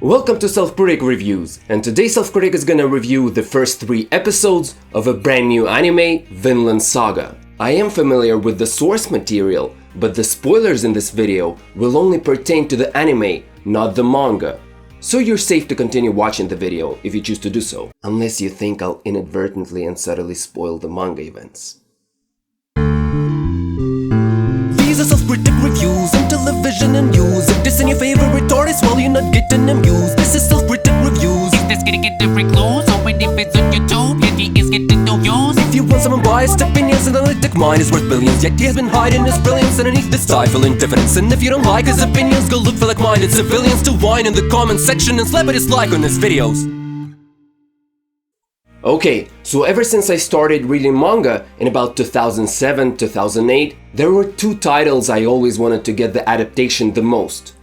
Welcome to Self-Critic Reviews, and today Self-Critic is gonna review the first 3 episodes of a brand new anime, Vinland Saga. I am familiar with the source material, but the spoilers in this video will only pertain to the anime, not the manga. So you're safe to continue watching the video if you choose to do so, unless you think I'll inadvertently and subtly spoil the manga events. These are Self-Critic reviews on television and news. If this ain't your favorite artist, well, you're not getting amused. This is Self-Critic reviews. Is this gonna get different clothes? Or when if it's on YouTube, yet he is getting no yours. If you want some unbiased opinions, an analytic mind is worth billions. Yet he has been hiding his brilliance underneath this stifling difference. And if you don't like his opinions, go look for like-minded civilians to whine in the comment section and slap a dislike on his videos. Okay, so ever since I started reading manga in about 2007-2008, there were 2 titles I always wanted to get the adaptation the most: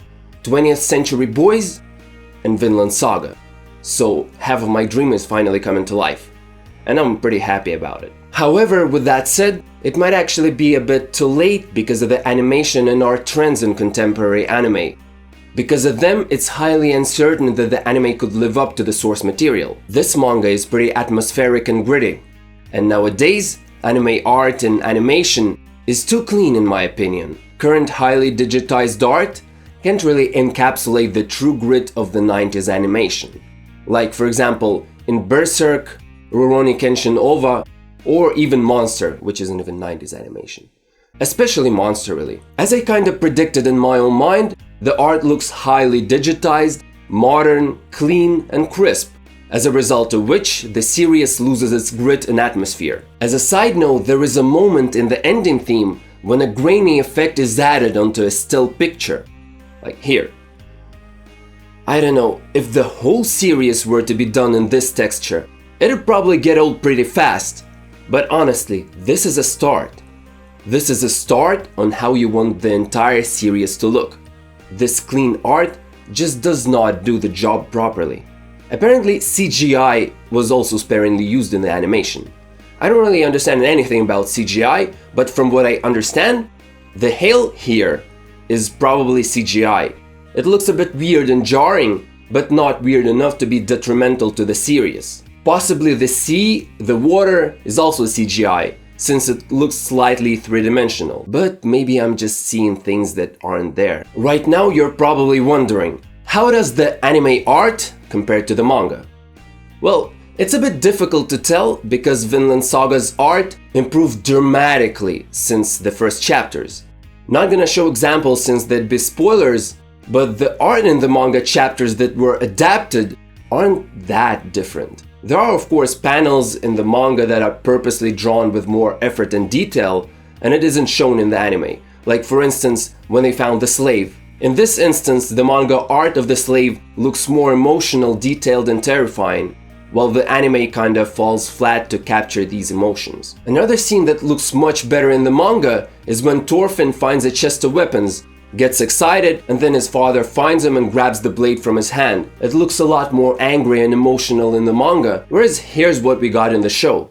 20th Century Boys and Vinland Saga. So half of my dream is finally coming to life, and I'm pretty happy about it. However, with that said, it might actually be a bit too late because of the animation and art trends in contemporary anime. Because of them, it's highly uncertain that the anime could live up to the source material. This manga is pretty atmospheric and gritty, and nowadays, anime art and animation is too clean in my opinion. Current highly digitized art can't really encapsulate the true grit of the 90s animation. Like for example, in Berserk, Rurouni Kenshin OVA, or even Monster, which isn't even 90s animation. Especially Monster really. As I kinda predicted in my own mind, the art looks highly digitized, modern, clean and crisp, as a result of which the series loses its grit and atmosphere. As a side note, there is a moment in the ending theme when a grainy effect is added onto a still picture, like here. I don't know, if the whole series were to be done in this texture, it'd probably get old pretty fast, but honestly, this is a start. This is a start on how you want the entire series to look. This clean art just does not do the job properly. Apparently CGI was also sparingly used in the animation. I don't really understand anything about CGI, but from what I understand, the hail here is probably CGI. It looks a bit weird and jarring, but not weird enough to be detrimental to the series. Possibly the sea, the water, is also CGI, since it looks slightly three-dimensional, but maybe I'm just seeing things that aren't there. Right now you're probably wondering, how does the anime art compare to the manga? Well, it's a bit difficult to tell because Vinland Saga's art improved dramatically since the first chapters. Not gonna show examples since there'd be spoilers, but the art in the manga chapters that were adapted aren't that different. There are of course panels in the manga that are purposely drawn with more effort and detail, and it isn't shown in the anime. Like for instance, when they found the slave. In this instance, the manga art of the slave looks more emotional, detailed and terrifying, while the anime kinda falls flat to capture these emotions. Another scene that looks much better in the manga is when Thorfinn finds a chest of weapons, gets excited, and then his father finds him and grabs the blade from his hand. It looks a lot more angry and emotional in the manga, whereas here's what we got in the show.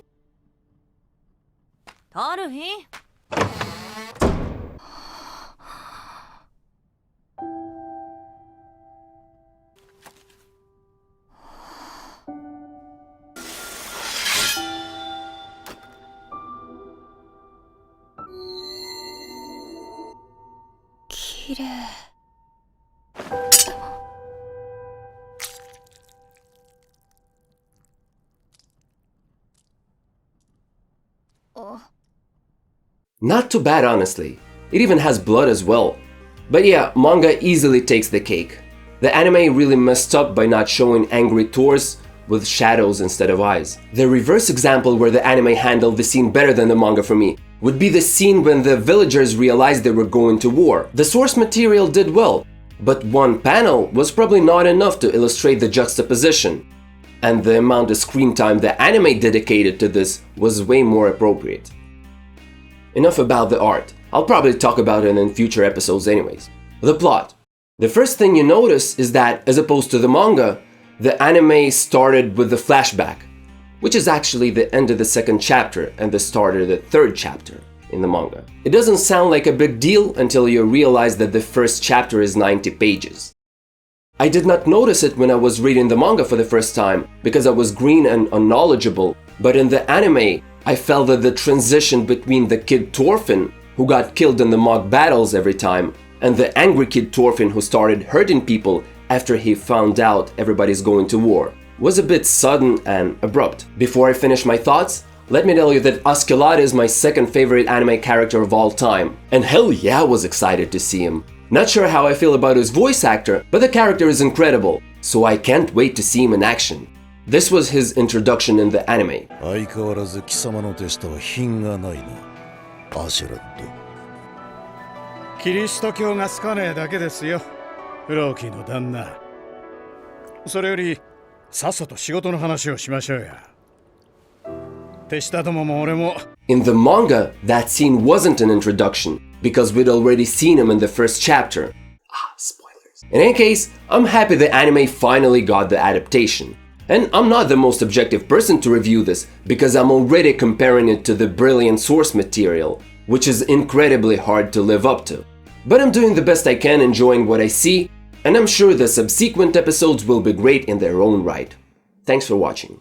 Not too bad honestly, it even has blood as well. But yeah, manga easily takes the cake. The anime really messed up by not showing angry Thors with shadows instead of eyes. The reverse example where the anime handled the scene better than the manga for me would be the scene when the villagers realized they were going to war. The source material did well, but one panel was probably not enough to illustrate the juxtaposition, and the amount of screen time the anime dedicated to this was way more appropriate. Enough about the art. I'll probably talk about it in future episodes anyways. The plot. The first thing you notice is that, as opposed to the manga, the anime started with the flashback, which is actually the end of the 2nd chapter and the start of the 3rd chapter in the manga. It doesn't sound like a big deal until you realize that the first chapter is 90 pages. I did not notice it when I was reading the manga for the first time, because I was green and unknowledgeable, but in the anime, I felt that the transition between the kid Thorfinn, who got killed in the mock battles every time, and the angry kid Thorfinn who started hurting people after he found out everybody's going to war, was a bit sudden and abrupt. Before I finish my thoughts, let me tell you that Askeladd is my second favorite anime character of all time, and hell yeah, I was excited to see him. Not sure how I feel about his voice actor, but the character is incredible, so I can't wait to see him in action. This was his introduction in the anime. 相変わらず貴様の手下は品がないな、アシュラッド。キリスト教が好かねえだけですよ、フローキーの旦那。それよりさっさと仕事の話をしましょうや。手下どもも俺も。In the manga, that scene wasn't an introduction, because we'd already seen him in the first chapter. Spoilers. In any case, I'm happy the anime finally got the adaptation. And I'm not the most objective person to review this, because I'm already comparing it to the brilliant source material, which is incredibly hard to live up to. But I'm doing the best I can, enjoying what I see, and I'm sure the subsequent episodes will be great in their own right. Thanks for watching.